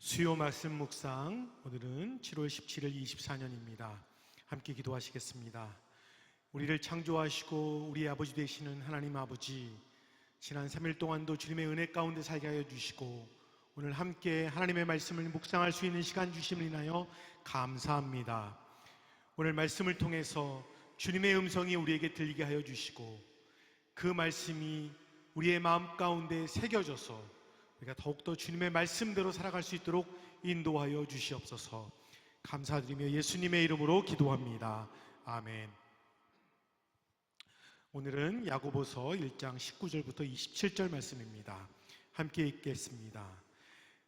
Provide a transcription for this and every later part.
수요 말씀 묵상, 오늘은 7월 17일 24년입니다. 함께 기도하시겠습니다. 우리를 창조하시고 우리 아버지 되시는 하나님 아버지, 지난 3일 동안도 주님의 은혜 가운데 살게 하여 주시고 오늘 함께 하나님의 말씀을 묵상할 수 있는 시간 주심을 인하여 감사합니다. 오늘 말씀을 통해서 주님의 음성이 우리에게 들리게 하여 주시고 그 말씀이 우리의 마음 가운데 새겨져서 우리가 더욱더 주님의 말씀대로 살아갈 수 있도록 인도하여 주시옵소서. 감사드리며 예수님의 이름으로 기도합니다. 아멘. 오늘은 야고보서 1장 19절부터 27절 말씀입니다. 함께 읽겠습니다.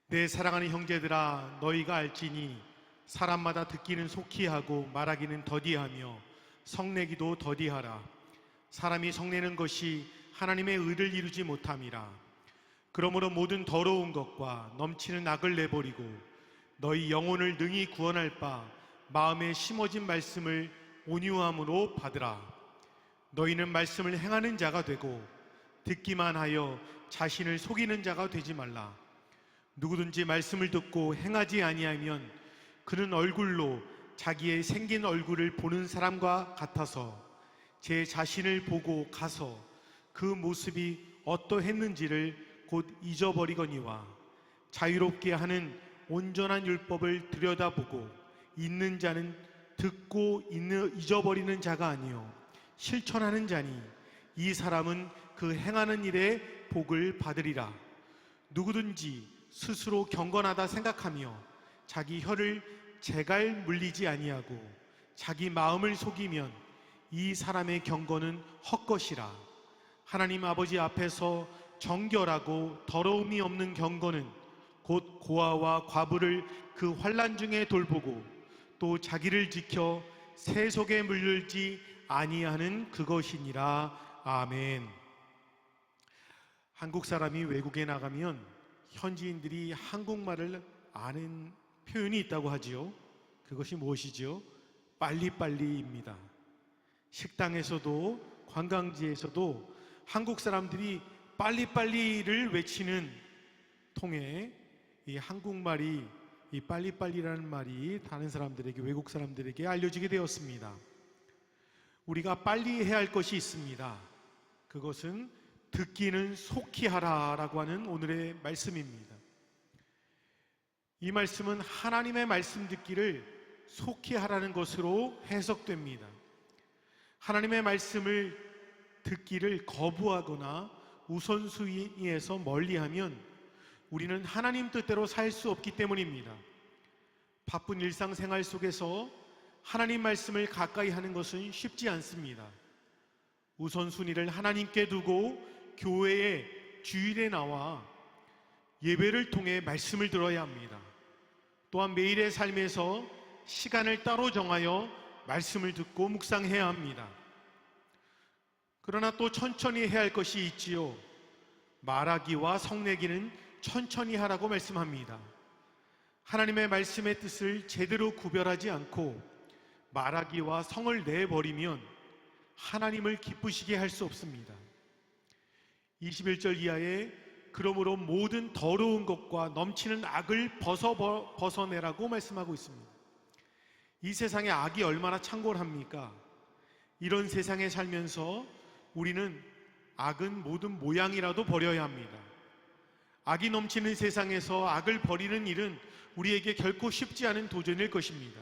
내 사랑하는 형제들아, 너희가 알지니 사람마다 듣기는 속히 하고 말하기는 더디하며 성내기도 더디하라. 사람이 성내는 것이 하나님의 의를 이루지 못함이라. 그러므로 모든 더러운 것과 넘치는 악을 내버리고 너희 영혼을 능히 구원할 바 마음에 심어진 말씀을 온유함으로 받으라. 너희는 말씀을 행하는 자가 되고 듣기만 하여 자신을 속이는 자가 되지 말라. 누구든지 말씀을 듣고 행하지 아니하면 그는 얼굴로 자기의 생긴 얼굴을 보는 사람과 같아서 제 자신을 보고 가서 그 모습이 어떠했는지를 곧 잊어버리거니와 자유롭게 하는 온전한 율법을 들여다보고 있는 자는 듣고 잊어버리는 자가 아니요 실천하는 자니 이 사람은 그 행하는 일에 복을 받으리라. 누구든지 스스로 경건하다 생각하며 자기 혀를 제갈 물리지 아니하고 자기 마음을 속이면 이 사람의 경건은 헛것이라. 하나님 아버지 앞에서 정결하고 더러움이 없는 경건은 곧 고아와 과부를 그 환난 중에 돌보고 또 자기를 지켜 새 속에 물들지 아니하는 그것이니라. 아멘. 한국 사람이 외국에 나가면 현지인들이 한국말을 아는 표현이 있다고 하지요. 그것이 무엇이지요? 빨리빨리입니다. 식당에서도 관광지에서도 한국 사람들이 빨리빨리를 외치는 통에 이 한국말이 이 빨리빨리라는 말이 다른 사람들에게, 외국 사람들에게 알려지게 되었습니다. 우리가 빨리 해야 할 것이 있습니다. 그것은 듣기는 속히 하라라고 하는 오늘의 말씀입니다. 이 말씀은 하나님의 말씀 듣기를 속히 하라는 것으로 해석됩니다. 하나님의 말씀을 듣기를 거부하거나 우선순위에서 멀리하면 우리는 하나님 뜻대로 살 수 없기 때문입니다. 바쁜 일상생활 속에서 하나님 말씀을 가까이 하는 것은 쉽지 않습니다. 우선순위를 하나님께 두고 교회에 주일에 나와 예배를 통해 말씀을 들어야 합니다. 또한 매일의 삶에서 시간을 따로 정하여 말씀을 듣고 묵상해야 합니다. 그러나 또 천천히 해야 할 것이 있지요. 말하기와 성내기는 천천히 하라고 말씀합니다. 하나님의 말씀의 뜻을 제대로 구별하지 않고 말하기와 성을 내버리면 하나님을 기쁘시게 할 수 없습니다. 21절 이하에 그러므로 모든 더러운 것과 넘치는 악을 벗어내라고 말씀하고 있습니다. 이 세상에 악이 얼마나 창궐합니까? 이런 세상에 살면서 우리는 악은 모든 모양이라도 버려야 합니다. 악이 넘치는 세상에서 악을 버리는 일은 우리에게 결코 쉽지 않은 도전일 것입니다.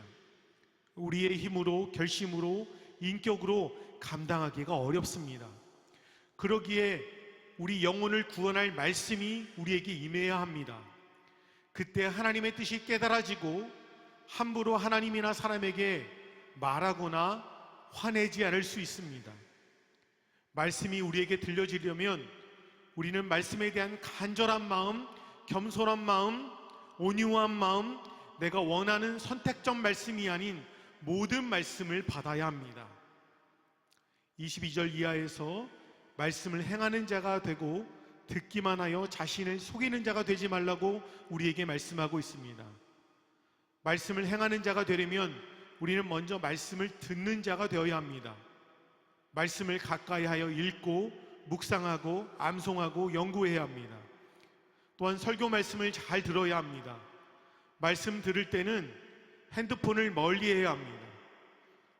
우리의 힘으로, 결심으로, 인격으로 감당하기가 어렵습니다. 그러기에 우리 영혼을 구원할 말씀이 우리에게 임해야 합니다. 그때 하나님의 뜻이 깨달아지고 함부로 하나님이나 사람에게 말하거나 화내지 않을 수 있습니다. 말씀이 우리에게 들려지려면 우리는 말씀에 대한 간절한 마음, 겸손한 마음, 온유한 마음, 내가 원하는 선택적 말씀이 아닌 모든 말씀을 받아야 합니다. 22절 이하에서 말씀을 행하는 자가 되고 듣기만 하여 자신을 속이는 자가 되지 말라고 우리에게 말씀하고 있습니다. 말씀을 행하는 자가 되려면 우리는 먼저 말씀을 듣는 자가 되어야 합니다. 말씀을 가까이 하여 읽고 묵상하고 암송하고 연구해야 합니다. 또한 설교 말씀을 잘 들어야 합니다. 말씀 들을 때는 핸드폰을 멀리해야 합니다.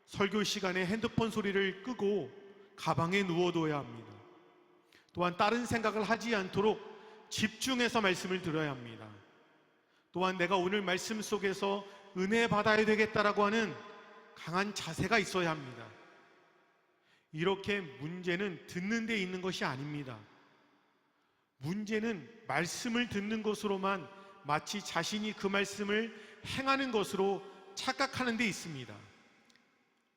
설교 시간에 핸드폰 소리를 끄고 가방에 누워둬야 합니다. 또한 다른 생각을 하지 않도록 집중해서 말씀을 들어야 합니다. 또한 내가 오늘 말씀 속에서 은혜 받아야 되겠다라고 하는 강한 자세가 있어야 합니다. 이렇게 문제는 듣는 데 있는 것이 아닙니다. 문제는 말씀을 듣는 것으로만 마치 자신이 그 말씀을 행하는 것으로 착각하는 데 있습니다.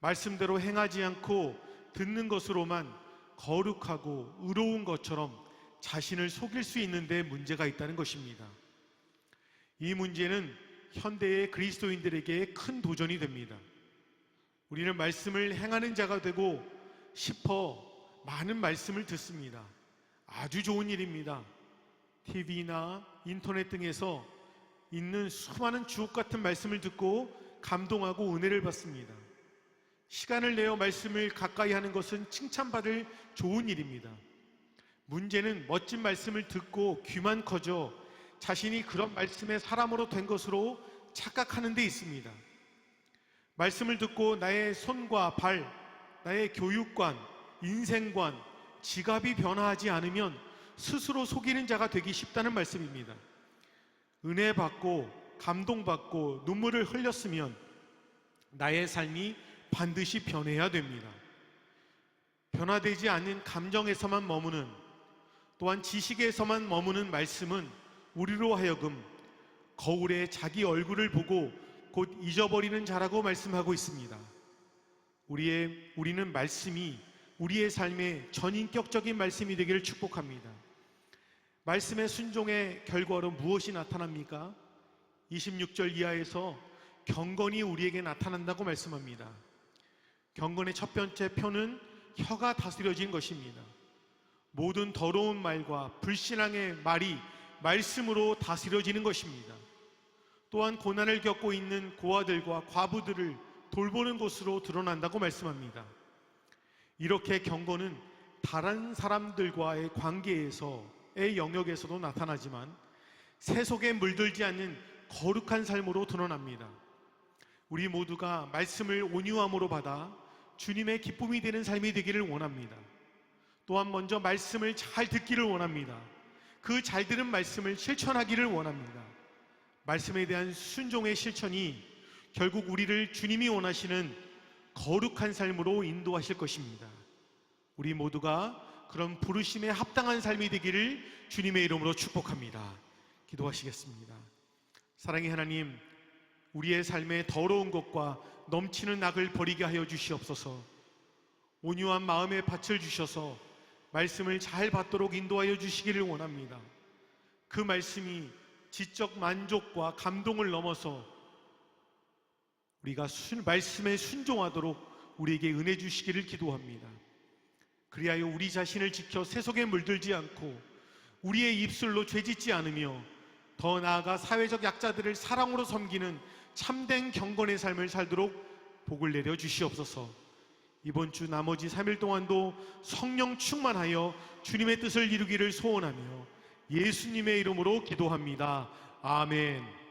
말씀대로 행하지 않고 듣는 것으로만 거룩하고 의로운 것처럼 자신을 속일 수 있는 데 문제가 있다는 것입니다. 이 문제는 현대의 그리스도인들에게 큰 도전이 됩니다. 우리는 말씀을 행하는 자가 되고 싶어 많은 말씀을 듣습니다. 아주 좋은 일입니다. TV나 인터넷 등에서 있는 수많은 주옥 같은 말씀을 듣고 감동하고 은혜를 받습니다. 시간을 내어 말씀을 가까이 하는 것은 칭찬받을 좋은 일입니다. 문제는 멋진 말씀을 듣고 귀만 커져 자신이 그런 말씀의 사람으로 된 것으로 착각하는 데 있습니다. 말씀을 듣고 나의 손과 발, 나의 교육관, 인생관, 지갑이 변화하지 않으면 스스로 속이는 자가 되기 쉽다는 말씀입니다. 은혜 받고 감동받고 눈물을 흘렸으면 나의 삶이 반드시 변해야 됩니다. 변화되지 않는 감정에서만 머무는, 또한 지식에서만 머무는 말씀은 우리로 하여금 거울에 자기 얼굴을 보고 곧 잊어버리는 자라고 말씀하고 있습니다. 우리는 말씀이 우리의 삶의 전인격적인 말씀이 되기를 축복합니다. 말씀의 순종의 결과로 무엇이 나타납니까? 26절 이하에서 경건이 우리에게 나타난다고 말씀합니다. 경건의 첫 번째 표는 혀가 다스려진 것입니다. 모든 더러운 말과 불신앙의 말이 말씀으로 다스려지는 것입니다. 또한 고난을 겪고 있는 고아들과 과부들을 돌보는 곳으로 드러난다고 말씀합니다. 이렇게 경건은 다른 사람들과의 관계에서의 영역에서도 나타나지만 세속에 물들지 않는 거룩한 삶으로 드러납니다. 우리 모두가 말씀을 온유함으로 받아 주님의 기쁨이 되는 삶이 되기를 원합니다. 또한 먼저 말씀을 잘 듣기를 원합니다. 그 잘 들은 말씀을 실천하기를 원합니다. 말씀에 대한 순종의 실천이 결국 우리를 주님이 원하시는 거룩한 삶으로 인도하실 것입니다. 우리 모두가 그런 부르심에 합당한 삶이 되기를 주님의 이름으로 축복합니다. 기도하시겠습니다. 사랑의 하나님, 우리의 삶에 더러운 것과 넘치는 악을 버리게 하여 주시옵소서. 온유한 마음의 밭을 주셔서 말씀을 잘 받도록 인도하여 주시기를 원합니다. 그 말씀이 지적 만족과 감동을 넘어서 우리가 말씀에 순종하도록 우리에게 은혜 주시기를 기도합니다. 그리하여 우리 자신을 지켜 세속에 물들지 않고 우리의 입술로 죄짓지 않으며 더 나아가 사회적 약자들을 사랑으로 섬기는 참된 경건의 삶을 살도록 복을 내려 주시옵소서. 이번 주 나머지 3일 동안도 성령 충만하여 주님의 뜻을 이루기를 소원하며 예수님의 이름으로 기도합니다. 아멘.